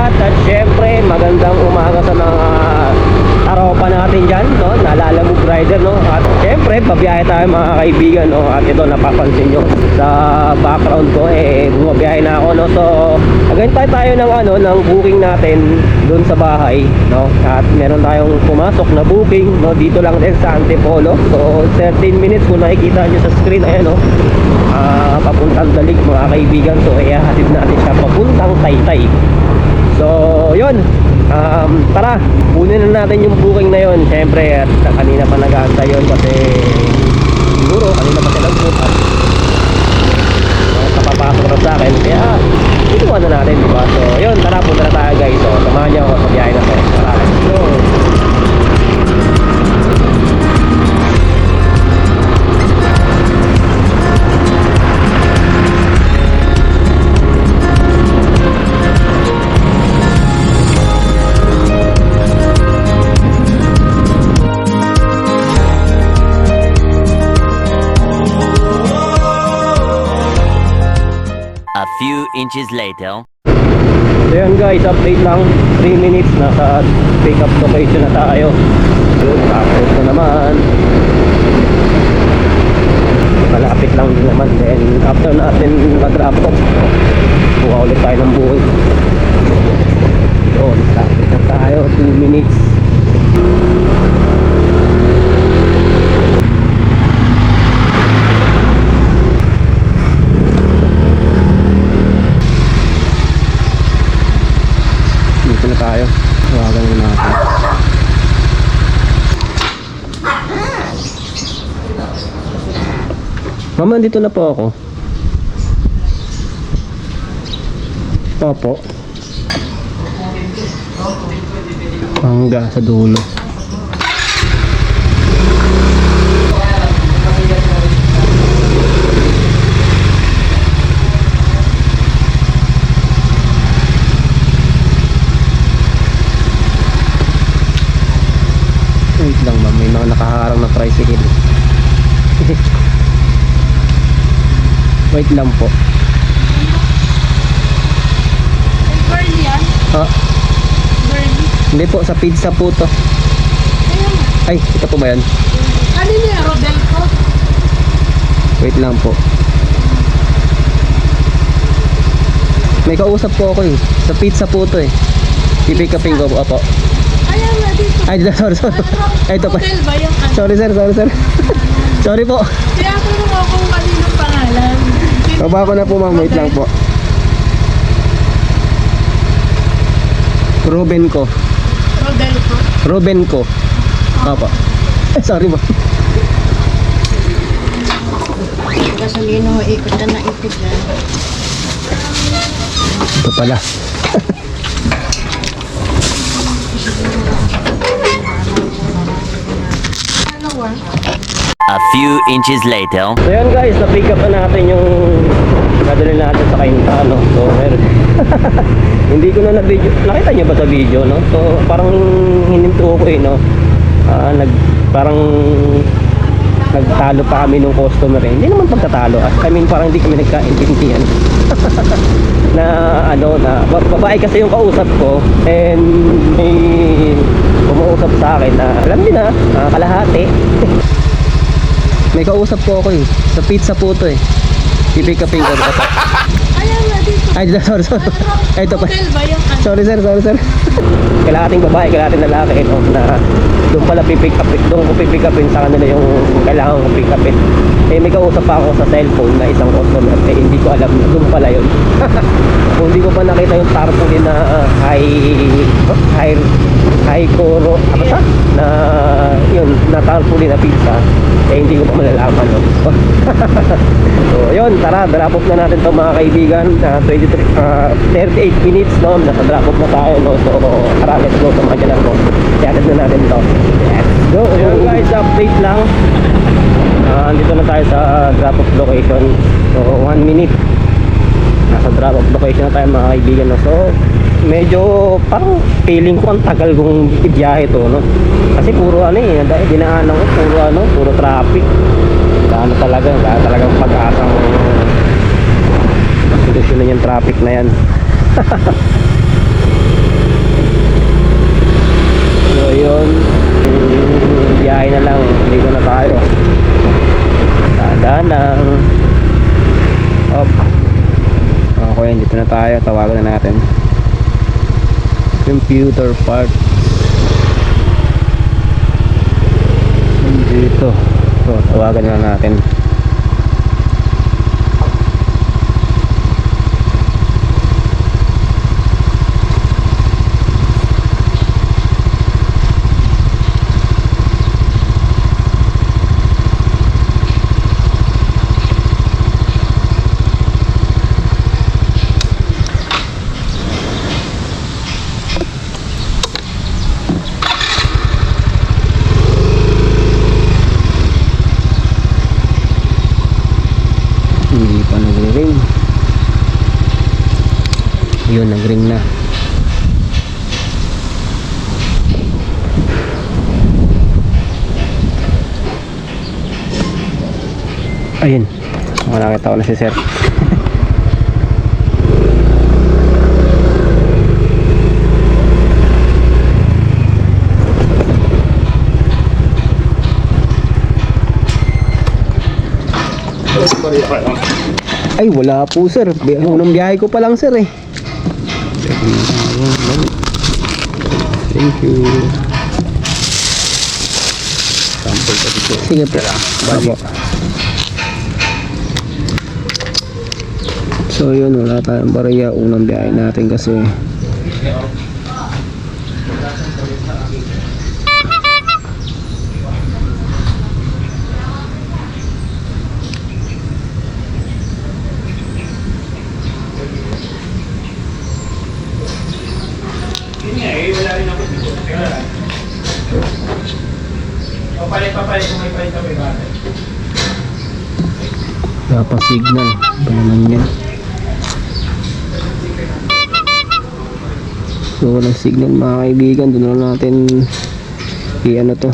lahat at syempre magandang umaga sa mga taropa natin dyan, no? Nalalamog rider, no? At syempre babiyahe tayo mga kaibigan, no? At ito napapansin nyo sa background ko, bumabiyahe na ako, no? So agantay tayo ng ng booking natin doon sa bahay, no? At meron tayong pumasok na booking, no? Dito lang din sa Antipolo. So 13 minutes kung nakikita nyo sa screen, ayan, no? Papuntang Dalig mga kaibigan. So ihahatid natin siya papuntang Taytay. So yun, tara, kunin na natin yung booking na yun. Siyempre at kanina pa nag-aantay yun kasi siguro kanina pa sila book at kapapasok na sa akin, kaya ituwa na natin, diba? So yun, tara, punta na tayo guys. So samahan niyo ako sa biyahe na to. Tara, let's go. A few inches later. So yun guys, update lang, 3 minutes nasa pick up location na tayo. Yun, tapos na naman, malapit lang din naman. Then after natin mag-drop off, kuha ulit tayo ng buhay. Yun, lapit na tayo, 2 minutes. Dito na tayo. Tawagan na natin. Mama, dito na po ako. Opo. Hangga sa dulo. Wait lang ma'am, may mga nakaharang na tricycle. Wait lang po. Burly yan? Ah, Burly? hindi po, sa pizza po to. Ayun. Ay, ito po ba yan? Ano niya? Rodel ko? Wait lang po. May kausap po ako eh. Sa pizza po to eh. I-pick upin ko po. Opo. Ayan na dito. Ay, sorry. Ay, ito pa. Rodel ba yung ano? Sorry sir. Sorry po. Kaya tanong ako kung kaninong pangalan. Baba ko na po ma'am, wait lang po. Ruben ko. Rodel ko? Ruben ko. Opo. Sorry po. Gasolino, ikot na ikot na. Ito pala. Ano ba? A few inches later. So yun guys, na-pick up na natin yung dadalhin natin sa Kainta, no? So meron. Hindi ko na na-video. Nakita nyo ba sa video, no? So parang hininto ko no? Parang nagtalo pa kami nung customer eh. Hindi naman pagtatalo. I mean parang hindi kami nagkaintindihan. Na babae kasi yung kausap ko and may umuusap sa akin na alam niyo na, kalahati. May kausap po ako eh. Sa pizza po to eh. I-pick upin ko po. Ayan na dito. Ay, sorry. Ay, ito pa. Rodel ba yung ano? Sorry sir. Kailangating babae, kailangating lalaki, no? Na doon pala pipick upin. Doon ko pipick upin sa kanila yung kailangan ko pick upin. May kausap pa ako sa cellphone na isang customer. Hindi ko alam na doon pala yun. Kung hindi ko pa nakita yung tarpaulin na high coro, ano sa? Na yun, na tarpaulin na pizza. Hindi ko pa malalaman, no? So yun, tara, drop off na natin to mga kaibigan. 38 minutes, no? Nasa drop off na tayo, no? So tara, let's go, samahan lang po. Iatid na natin to. Let's go. Yun guys, update lang. Andito na tayo sa drop off location. So 1 minute. Nasa drop off location na tayo mga kaibigan, no? So medyo parang feeling ko ang tagal kong ibiyahe to, no? Kasi puro dinaanan ko puro traffic. Wala talagang pag-asang solusyonan yung traffic na yan. Wala lang. Op. Okay, dito na tayo. Tawagan na natin. Computer part. Dito. So, tawagan na natin. Hindi pa nagre-ring. Yun, nag-ring na. Ayun, nakakita ko na si sir. Ay, wala po sir. Unang biyahe ko pa lang sir eh. Thank you. Sample pa dito. Sige po. Babo. So yun, wala tayong bariya. Unang biyahe natin kasi wala pa signal. Ba naman yan? So walang signal mga kaibigan. Doon na natin i-ano to.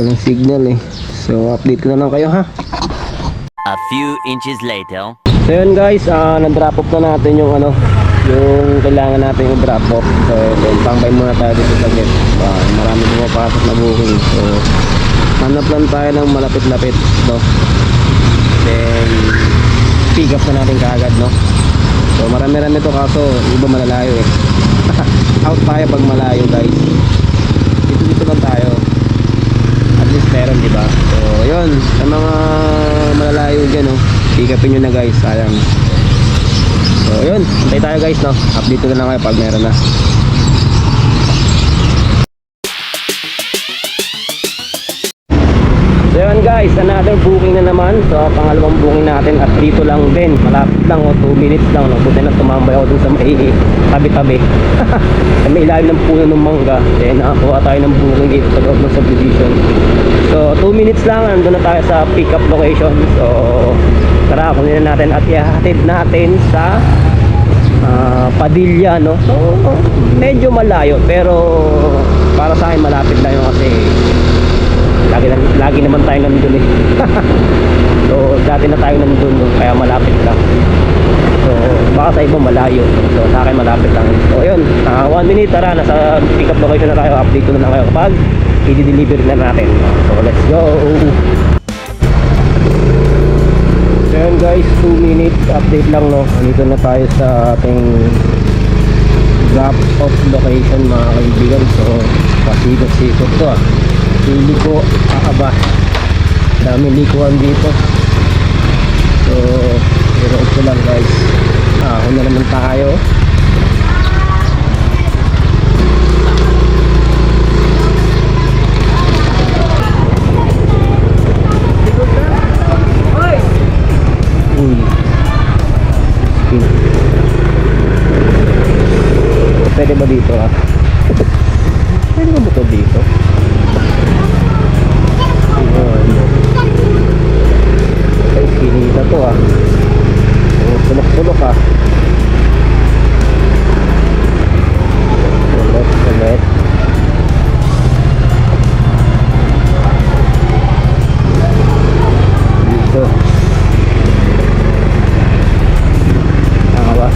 Walang signal eh. So update ko na lang kayo ha. A few inches later. So yun guys, na-drop off na natin yung ano, yung kailangan natin yung drop off. So then pang-buy muna tayo dito sa gate. Marami pumapasok na booking. So hanap lang tayo ng malapit-lapit, no? Then pick up na natin kaagad, no? So marami-rami to kaso iba malalayo eh. Out tayo pag malayo guys. Dito lang tayo. At least meron, di ba? So yun, sa mga malalayo dyan, no? Pick upin nyo na guys, sayang. So yun, hintay tayo guys, no? Update ko na lang kayo pag meron na. So yun guys, another booking na naman. So pangalawang booking natin at dito lang din. Malapit lang, 2 minutes lang, no? Buti na tumambay ako dun sa may tabi-tabi. Sa may ilalim ng puno ng mangga. Then nakakuha tayo ng booking dito sa loob ng subdivision. So 2 minutes lang, nandun na tayo sa pick up location. So tara, kunin na natin at ihahatid natin sa Padilla, no? So medyo malayo pero para sa akin malapit lang yun kasi lagi naman tayo nandun eh. So dati na tayo nandun, no? Kaya malapit lang. So baka sa iba malayo. So sa akin malapit lang. So yun, 1 minute, tara, nasa pick up location na tayo. Update ko na lang kayo kapag i-deliver na natin. So let's go. So yun guys, 2 minutes update lang, no? Dito na tayo sa ating drop off location mga kaibigan. So pasikot-sikot to ah. Hindi ko aaba. Daming likuan dito. So pero ito lang guys. Ahon na naman tayo. Uy. Spin. Pwede ba dito ah? Pwede ba motor dito? Ay, kinita to ah. Sulok-sulok ah. Sulok-sulok. Dito. Tama ba?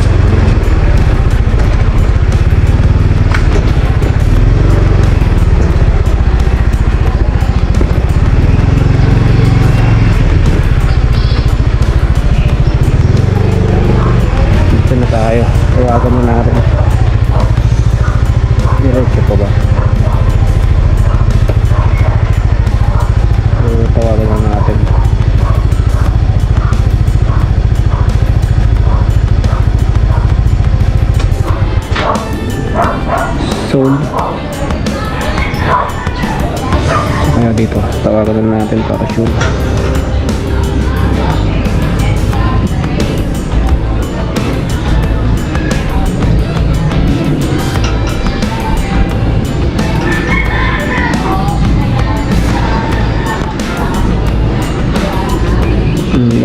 bakasyon.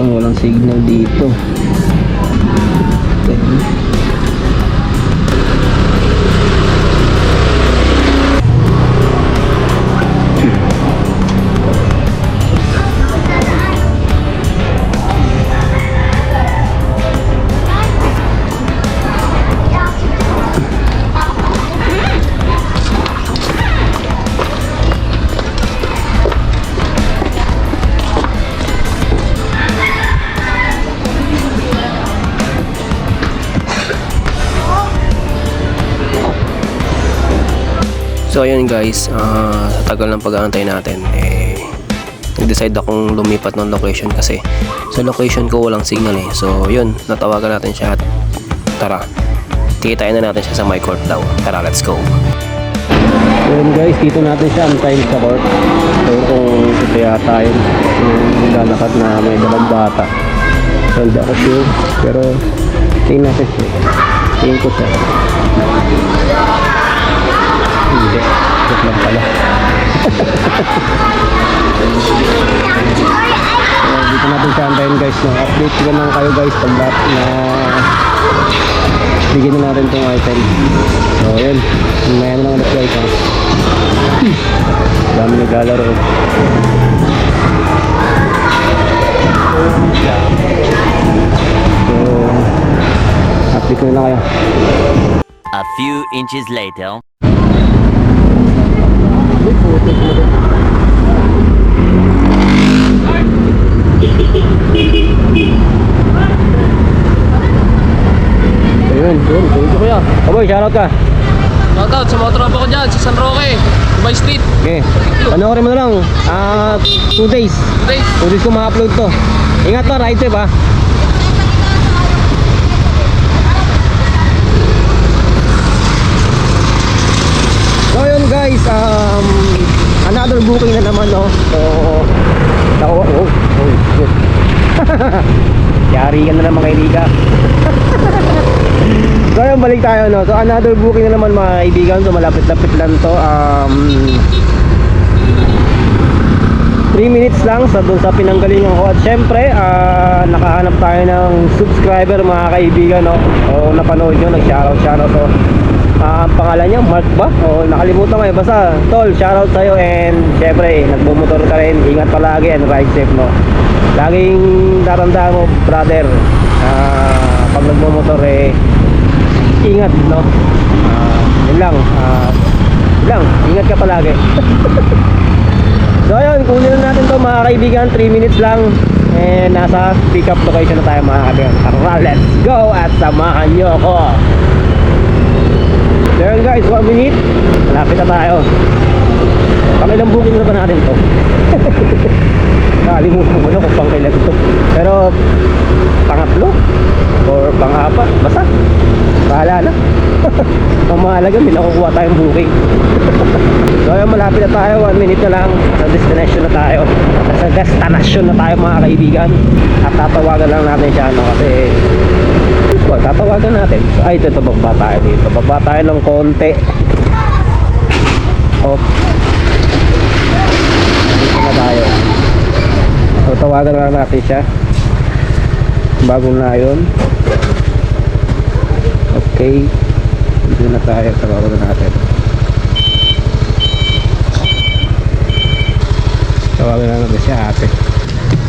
Walang signal dito. So ayun guys, sa tagal ng pag-aantay natin, nag-decide akong lumipat ng location kasi sa location ko walang signal eh. So yun, natawagan natin siya at tara, tikitain na natin siya sa my court daw. Tara, let's go. So yun guys, dito natin siya antayin sa court. So kung ito yata yun, yung lalakad na may dalang bata. So hindi ako sure, pero tingin natin siya. Tingin ko siya. Hindi, ito lang pala. Dito natin siya antayin guys, no? Update ko lang kayo guys pag na bigyan na natin itong item. So yun, may ano lang ulit guys, ha? Dami naglalaro. So update ko na lang kayo. A few inches later. Ayun, thank you kuya. Aboy, shoutout ka. Shoutout sa mga tropa ko dyan, sa San Roque, Dubai Street. Okay, panoorin mo na lang. 2 days. 2 days ko ma-upload to. Ingat to, ride trip ha. So yun guys, another booking na naman, no. So shit. Yari ka na naman kay Rika. So yun, balik tayo, no. So another booking na naman mga kaibigan. So malapit-lapit lang to. 3 minutes lang sa doon sa pinanggalingan ko. At syempre, nakahanap tayo ng subscriber mga kaibigan, no. O napanood nyo, nag-shoutout. So ang pangalan niya, Mark ba? O nakalimutan ko eh. Basta, tol, shoutout sa'yo. And syempre, nagbumotor ka rin. Ingat palagi and ride safe, no. Laging tatandaan mo, brother, pag nagbumotor ingat, no. Yun lang, ingat ka palagi. So ayun, kunin na natin to mga kaibigan. 3 minutes lang. And nasa pick up location na tayo mga kaibigan. Tara, let's go at samahan nyo ako. So yun guys, 1 minute. Malapit na tayo. Pangilang booking na ba natin to? Nakalimutan ko na kung pangkailan to. Pero pangatlo or pang-apat, basta bahala na. Ang mahalaga, may nakukuha tayong booking. So ayun, malapit na tayo. 1 minute na lang. Sa destination na tayo. Sa destination na tayo mga kaibigan. At tatawagan lang natin siya, no? Kasi tatawagan natin. So, ay, ito baba tayo dito. Baba tayo ng konti. Op. Dito na tayo. So tawagan lang natin siya. Bagong na yun. Okay, dito na tayo. Tawagan natin. Tawagan na natin si ate.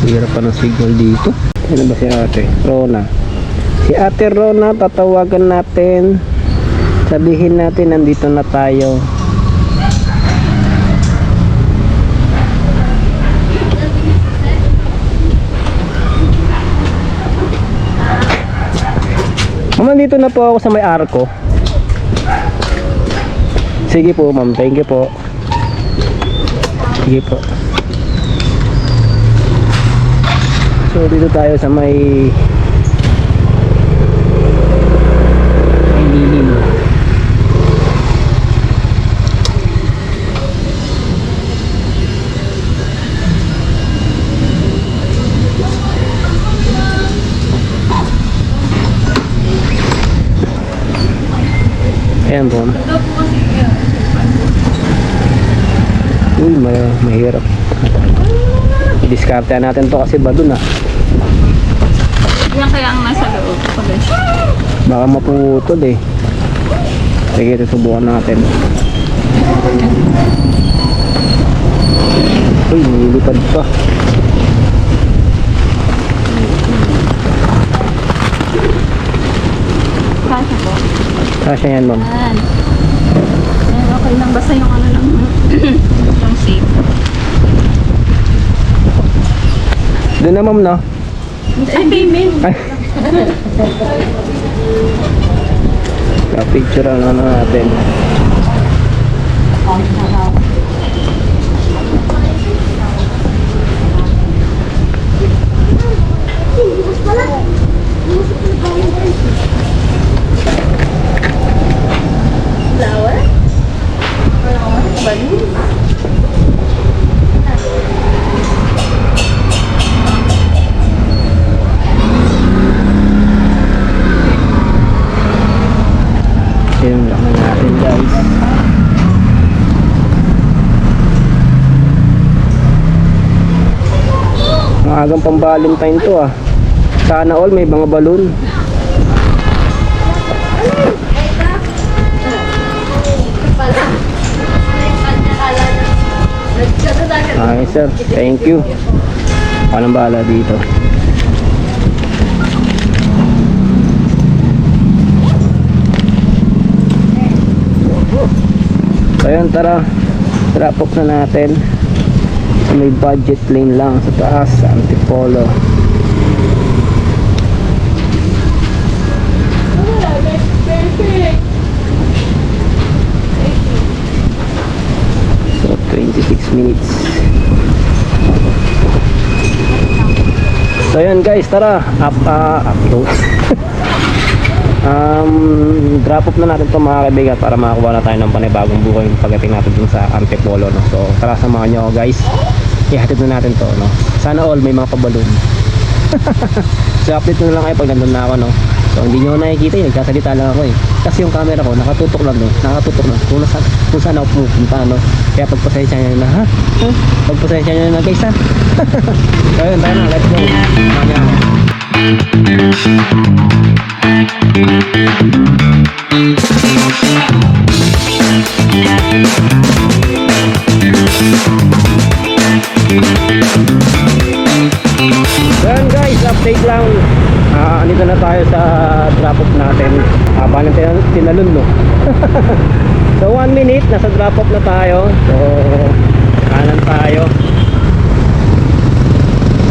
Hirap pa ng signal dito. Ano ba si ate? Rona. Si ate Rona, tatawagan natin. Sabihin natin nandito na tayo. Nandito na po ako sa may arko. Sige po ma'am, thank you po. Sige po. So dito tayo sa may lilim. Ayan po. Uy, mahirap. I-discarte natin to kasi ba dun ah. Yan kaya ang nasa loob. Baka maputol eh. Sige, susubukan natin. Uy, nilipad pa. Kasha po. Kasya yan, ma'am. Yan. Yan, okay lang. Basta yung ano lang. Yung safe. Doon na, ma'am, no? Ay, payment. Ay. Picture na natin. Flower? Balloon? Yun lang natin, guys. Maagang pang-valentine to ah. Sana all may mga balloon. Ay sir, thank you. Walang bahala dito. So yun, tara. Drop off na natin. May budget lane lang sa taas, sa Antipolo. So 26 minutes. So yun guys, tara. Upload. Drop off na natin ito mga kaibigan para makakuha na tayo ng panibagong buhay pagdating natin dun sa Antipolo, no? So tara, samahan nyo ako guys, ihatid na natin to, no? Sana all may mga pabalon. So update na lang kayo pag nandun na ako, no? So hindi nyo nakikita yun, nagsasalita lang ako eh, kasi yung camera ko nakatutok lang eh, nakatutok lang kung saan ako pupunta, no? Kaya pagpasensya nyo na, ha? Pagpasensya nyo na guys, ha? So yun, tayo na, let's go. Samahan nyo ako. Yan guys, update lang. Andito na tayo sa drop off natin. Paano tinalun, no? So 1 minute, nasa drop off na tayo. So kanan tayo,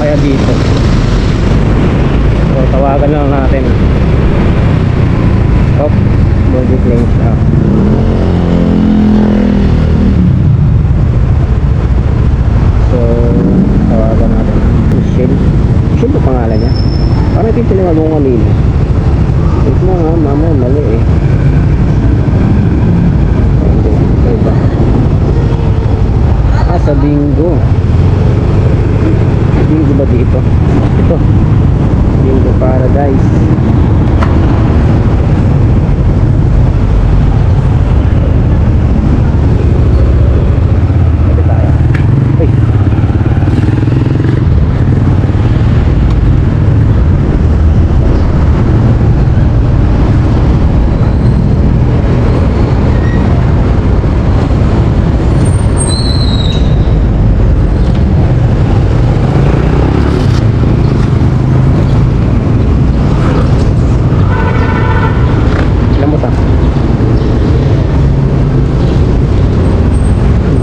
kaya dito. So tawagan lang natin. Stop, body plane stop. So tawagan natin Michelle. Michelle ba pangalan niya? Parang ito yung tinawagan ko kanina. Ito mo nga, mama, mali eh. Ito ba? Sa Bingo. Bingo ba dito? Ito Bingo Paradise. Ito tayo. Uy.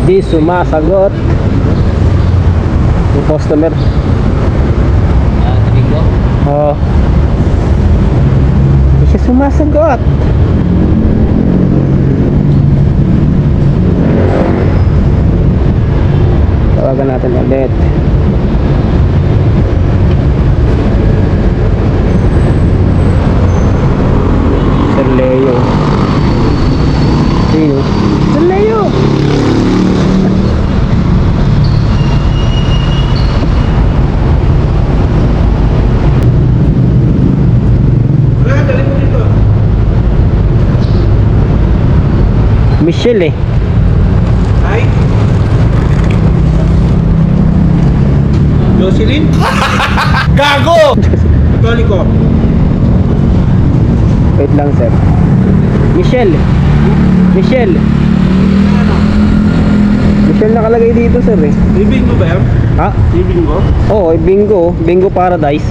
Di sumasagot yung customer. Oo. Di siya sumasagot. Tawagan natin ulit. Sir Leo. Sino? Sir Leo. Michelle eh. Ay. Jocelyn? Gago! Kali ko. Wait lang sir. Michelle. Michelle. Michelle nakalagay dito sir eh. Ibingo ba yan? Ha? Ibingo? Oo, bingo. Bingo Paradise.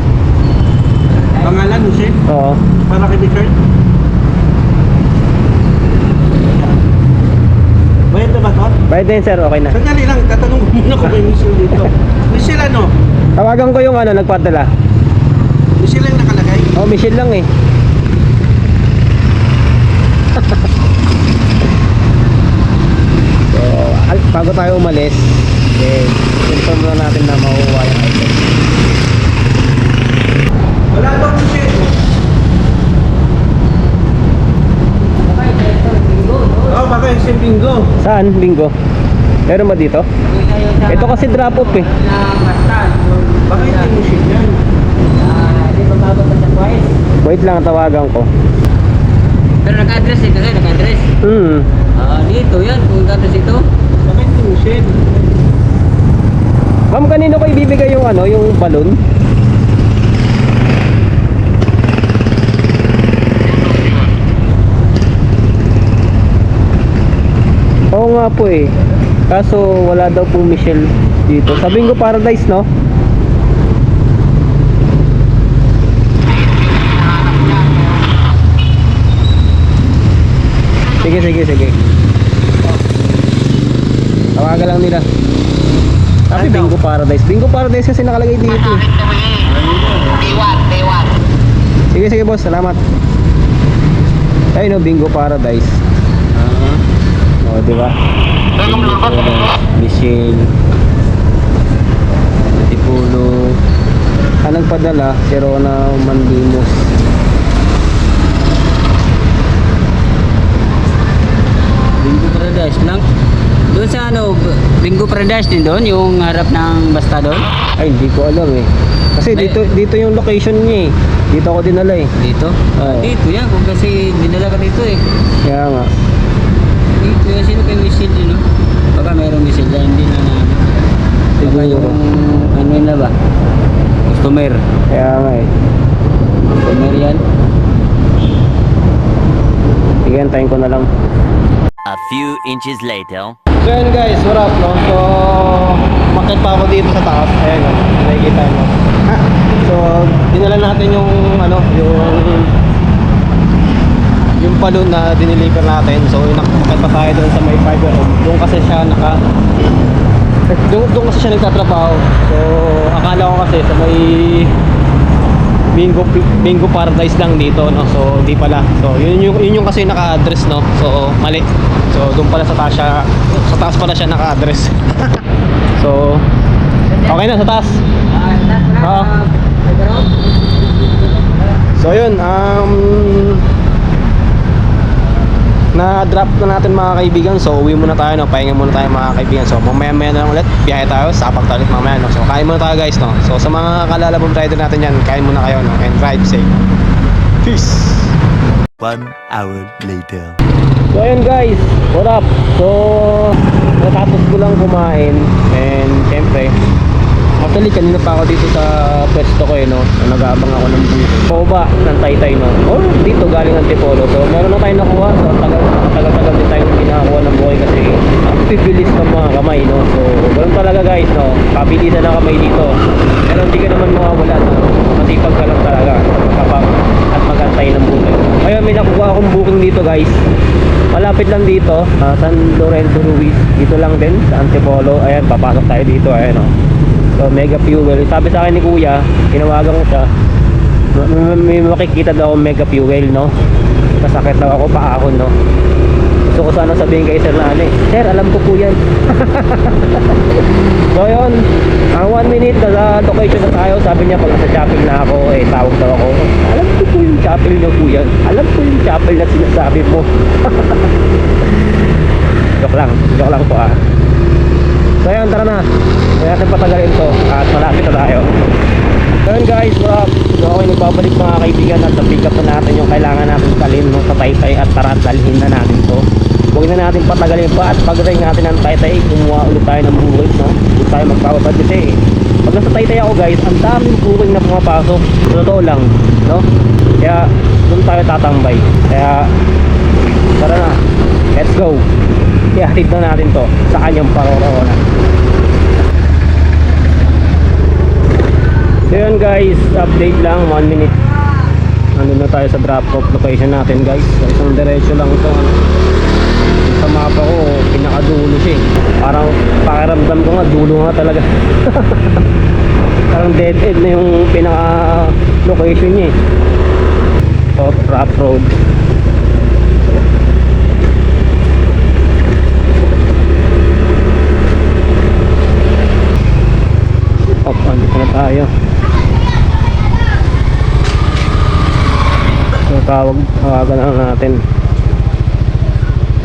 Pangalan mo siya? Oo. Para kay Richard? Bayad na ba to? Bayad din sir, okay na. Sandali lang, tatanong ko muna kung may Michelle dito. Michelle ano? Tawagan ko yung ano, nagpadala. Michelle ang nakalagay? Oh, Michelle lang eh. So, bago tayo umalis, inform na natin na makukuha yung item. Wala daw Michelle. Oo, baka yung si Bingo. Saan, bingo? Meron ba dito? Ito kasi drop off eh. Baka hindi Michelle yan. Wait lang, tawagan ko. Pero naka-address ito sir, naka-address. Dito yan, kung naka-address ito. Baka hindi Michelle. Ma'am, kanino ko ibibigay yung ano, yung balon? Oo nga po eh. Kaso wala daw pong Michelle dito. Sa Bingo Paradise, no? Sige. Tawagan lang nila. Sabi Bingo Paradise. Bingo Paradise kasi nakalagay dito. Sige boss, salamat. Ayun no, Bingo Paradise. Di ba? Michelle. Tipulo. Nagpadala si Rona Mandimos. Bingo Paradise lang. Doon sa ano, Bingo Paradise din doon, yung harap ng basta doon. Ay, hindi ko alam eh. Kasi dito yung location niya eh. Dito ako dinala eh. Dito? Oo. Dito yan, kung kasi dinala ka dito eh. Kaya nga. Dito yan, sino kay Michelle yun, no? Baka mayroong Michelle dyan, hindi na namin. Baka Siguro. yung, ano yun na ba? Customer. Kaya nga eh. Customer yan. Sige, antayin ko na lang. A few inches later. So yun guys, what up no? So, makit pa ako dito sa taas. Ayan o, nakikita mo. So, dinala natin yung ano, yung balon na diniliver natin. So, nakakit pa tayo doon sa may fiber room. Doon kasi siya doon kasi siya nagtatrabaho. So, akala ko kasi sa may Bingo Paradise lang dito, no? So, di pala. So, yun yung kasi naka-address, no? So, mali. So, doon pala sa taas pala siya naka-address. So, okay na sa taas. Oo. So, yun, na-drop na natin mga kaibigan. So uwi muna tayo, no? Pahinga muna tayo mga kaibigan. So mamaya na lang ulit, biyahe tayo, sapak tayo ulit mamaya, no? So kain muna tayo guys, no? So sa mga kalalabong rider natin yan, kain muna kayo, no? And drive safe. Peace! 1 hour later. So ayun guys, what up? So natapos ko lang kumain. And syempre, actually kanina pa ako dito sa pwesto ko eh, no? Nag-aabang ako ng boba ng Taytay, no? Or dito galing ng Tipolo. So meron na tayong nakuha. So tagal-tagal din tayong pinakuha ng buhay kasi ang pibilis ng mga kamay, no? So ganun talaga guys, no? Pabilisan ng kamay dito. Pero hindi ka naman mawawala, no? Masipag ka lang talaga kapag at mag-antay ng buhay. Ngayon may nakuha akong booking dito guys. Malapit lang dito, San Lorenzo Ruiz. Dito lang din sa Antipolo. Ayan, papasok tayo dito, ayan, no? So Mega Fuel, sabi sa akin ni kuya, tinawagan ko siya, may makikita daw akong Mega Fuel, no? Masakit daw ako paahon, no? Gusto ko sana sabihin kay sir na ano eh, sir alam ko po yan. So yun, 1 minute na location na tayo. Sabi niya pag nasa chapel na ako, eh tawag daw ako, alam ko po yung chapel na po yan, alam ko yung chapel na sinasabi mo. Joke lang po ah. So yun, tara na. Hindi natin patagalin to at malapit na tayo. So yun guys, what up? So okay, nagbabalik mga kaibigan at na-pick up na natin yung kailangan natin talin, no, sa Taytay at tara dalhin na natin to. Huwag tingnan natin patagalin pa at pag-ring natin ng Taytay, kumuha ulit tayo ng booking, no? Doon tayo magpapabad kasi pag nasa Taytay ako guys, ang daming booking na pumapasok. Totoo lang, no? Kaya doon tayo tatambay. Kaya tara na, let's go. Ihatid na natin to sa kanyang paroroonan. So yun guys, update lang, 1 minute. Nandun na tayo sa drop off location natin guys. So isang diretso lang ito. Sa mapa ko, pinakadulo siya eh. Parang pakiramdam ko nga, dulo nga talaga. Parang dead end na yung pinaka location niya eh. So rough road. Andito na tayo. So tawagan na natin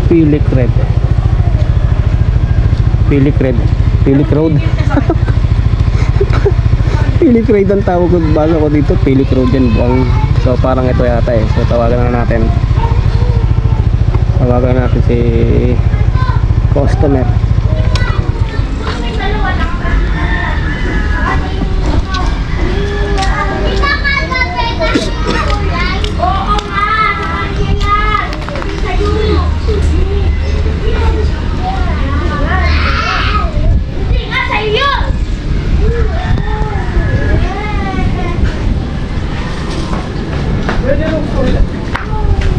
Philic Red. Philic Red. Philic Road. Philic Red ang tawag ko. Bago ko dito Philic Road yan buwang. So parang ito yata eh. So tawagan na natin. Tawagan natin si customer.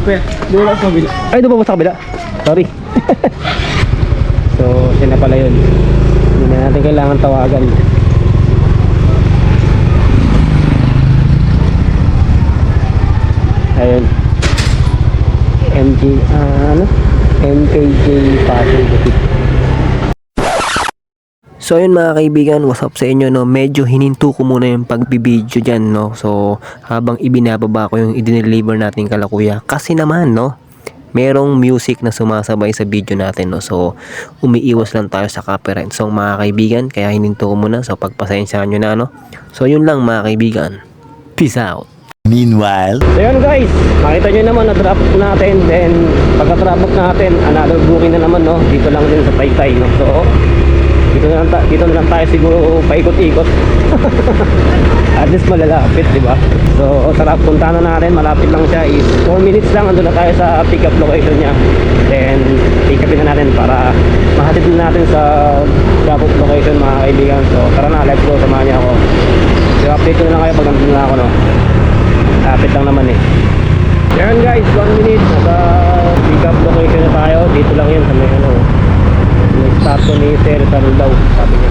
Kuya, doon lang sa kabila. Ay, doon pa ba sa kabila? Sorry. So, siya na pala yun. Hindi na natin kailangan tawagan. Ayun. MKJ Passion Boutique. So ayun mga kaibigan, what's up sa inyo, no? Medyo hininto ko muna yung pagbibideo dyan, no? So habang ibinababa ko yung i-deliver natin kala kuya, kasi naman, no, merong music na sumasabay sa video natin, no? So umiiwas lang tayo sa copyright song mga kaibigan, kaya hininto ko muna. So pagpasensyahan nyo na, no? So yun lang mga kaibigan, peace out. Meanwhile, So yun guys, makita nyo naman na-drop off natin. Then pagka-drop off natin, another booking na naman, no? Dito lang din sa Taytay, no? So dito na lang tayo siguro paikot-ikot. At least malalapit, di ba? So sarap, punta na natin, malapit lang siya, is 4 minutes lang, andun na tayo sa pick up location niya. Then pick upin na natin para mahatid na natin sa drop off location mga kaibigan. So tara na, let's go, samahan niya ako. So update ko na lang kayo pag nandun na ako, no? Lapit lang naman eh. Yan guys, 1 minute, nasa pick up location na tayo. Dito lang yun sa may ano, may statue ni Teresal daw, sabi niya.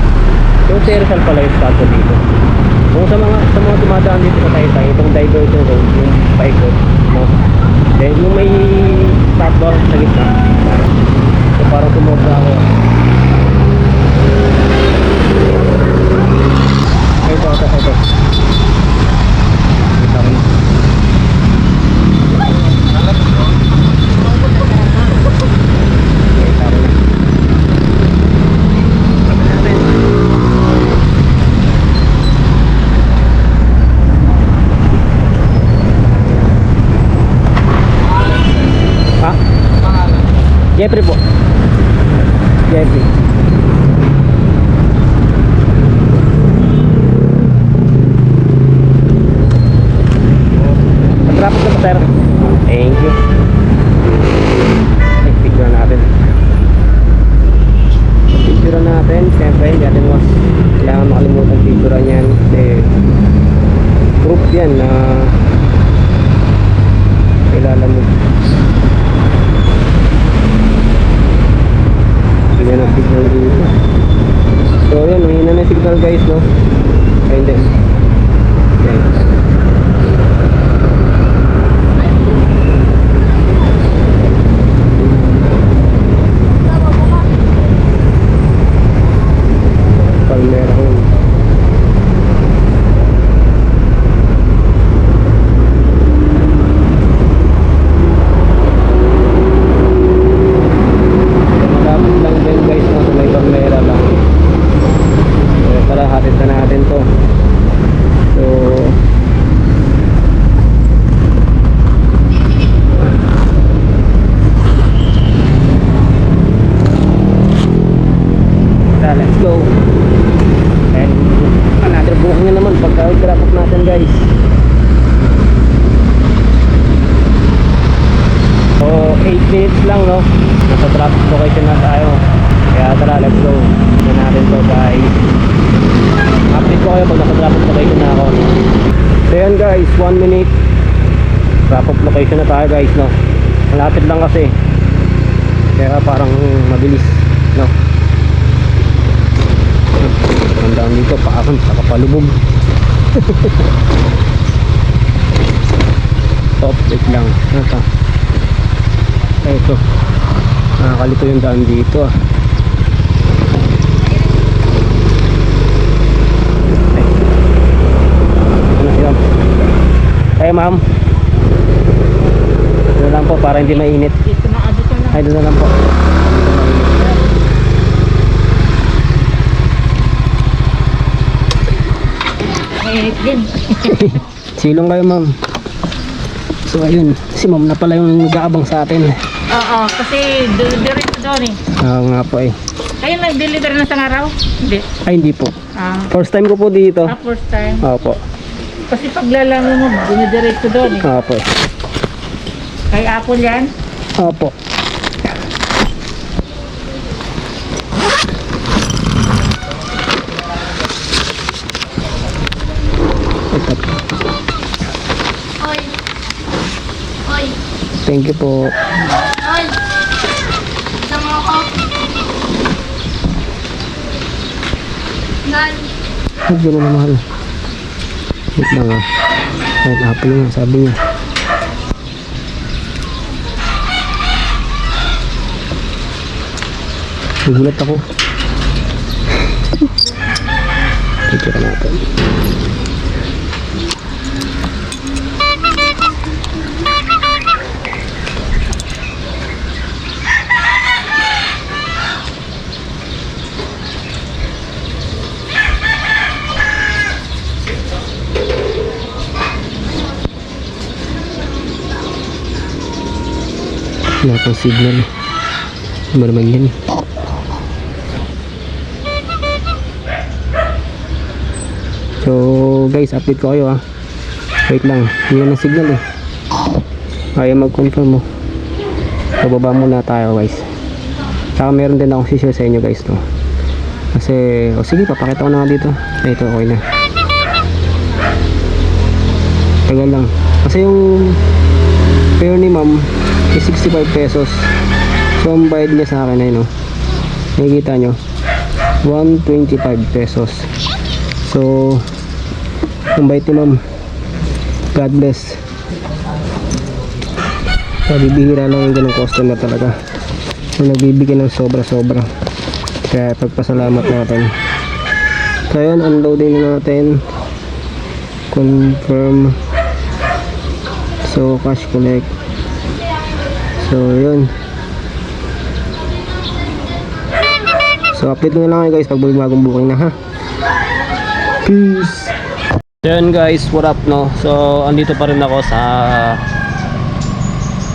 Yung Teresal pala yung statue dito. Kung sa mga dumadaan dito sa Taytay, itong diversion road, yung paikot, no? Then yung may statue sa gitna, so parang sumobra ako. Ito. Jeffrey po. Jeffrey. Traffic na po sir. Thank you. Picture natin. Picture natin. Siyempre hindi natin mas kailangan makalimutan picture niyan. Kasi proof yan na kilala mo. Yan ang signal dito. So yan, mahina na yung signal guys, no? Ay hindi. Okay. Palmera home. Side traffic natin guys. So 8 minutes lang no. Nasa traffic location na tayo. Kaya tara, let's go. Tignan natin to guys. Update ko kayo pag nasa traffic location na ako. So yan guys, 1 minute. Traffic location na tayo guys no. Malapit lang kasi. Kaya parang mabilis no. Ang dami dito, paakon, saka palubog. Top, wait lang. Ito. Ito. Nakakalito yung daan dito ah. Ito na siya. Ay ma'am. Ito lang po para hindi mainit. Dito na, dito na. Ay, doon na lang po. Mainit din. Silong kayo ma'am. So ayun, si ma'am na pala yung nag-aabang sa atin. Oo, kasi diretso doon eh. Oo nga po eh. Kayo nag-deliver na sa araw? Hindi. Ay hindi po. Ah, First time ko po dito. first time. Opo. Kasi paglalaro mo, dinidiretso doon eh. Opo. Kay Apple yan. Opo. Ito. Oy. Oy. Thank you po. Oy. Sama ako. Nan. Huwag yun na mahal. Wait lang ah. Kahit apple nga, sabi niya. Nagulat ako. Picture natin. Wala pang signal. Ano ba naman yan? So guys, update ko kayo ah. Wait lang, hindi na signal eh. Ayaw mag-confirm mo. So baba muna tayo guys. Saka meron din akong sishare sa inyo guys no. Kasi, sige papakita ko na nga dito. Ito okay na. Tagal lang. Kasi yung fare ni ma'am is 65 pesos. So ang bayad niya sa akin ay no. Nakikita nyo 125 pesos. So ang bayad ni ma'am, God bless. Bibihira lang yung ganung customer talaga. So nagbibigay ng sobra-sobra. Kaya pagpasalamat natin. So yun, unloading na natin. Confirm. So cash collect. So yun. So update na lang kayo guys pag may bagong booking na ha. Peace. Yun guys, what up no. So andito pa rin ako sa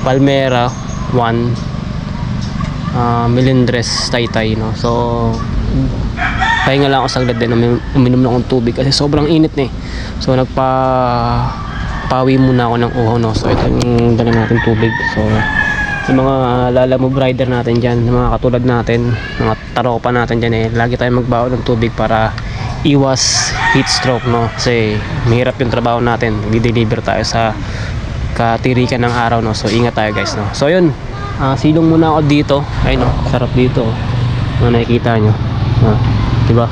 Palmera 1 Melindres, Taytay no. So pahinga lang ako saglit din, uminom na akong tubig kasi sobrang init na eh. So pawi muna ako ng uhaw no. So ito yung dala natin tubig. So sa mga lalamove rider natin dyan, mga katulad natin, mga taropa natin dyan eh, lagi tayong magbaon ng tubig para iwas heat stroke no. Kasi mahirap yung trabaho natin, di-deliver tayo sa katirikan ng araw no. So ingat tayo guys no. So yun, silong muna ako dito. Ay no, sarap dito no, nakikita nyo diba,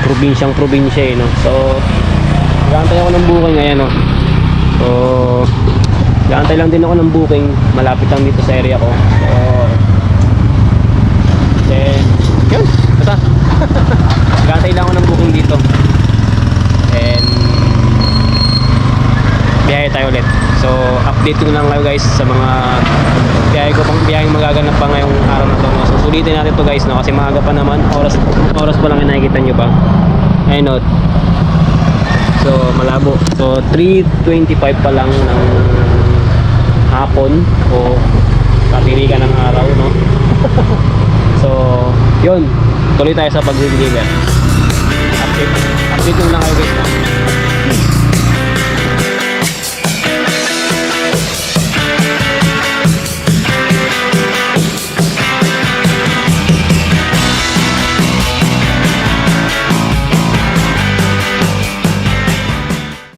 probinsyang probinsya eh no. So gantay ako ng booking ngayon no. So gantay lang din ako ng booking, malapit lang dito sa area ko. So then yun, basta gantay lang ako ng booking dito and biyahe tayo ulit. So update ko lang kayo guys sa mga biyaheng magaganap pa ngayong araw na to no? So sulitin natin to guys no, kasi maaga pa naman, oras pa lang yung nakikita nyo pa. Ayun no. So malabo. So 3:25 pa lang ng hapon o katirikan ng araw no. So yun, tuloy tayo sa pag-deliver. Update ko lang kayo guys no?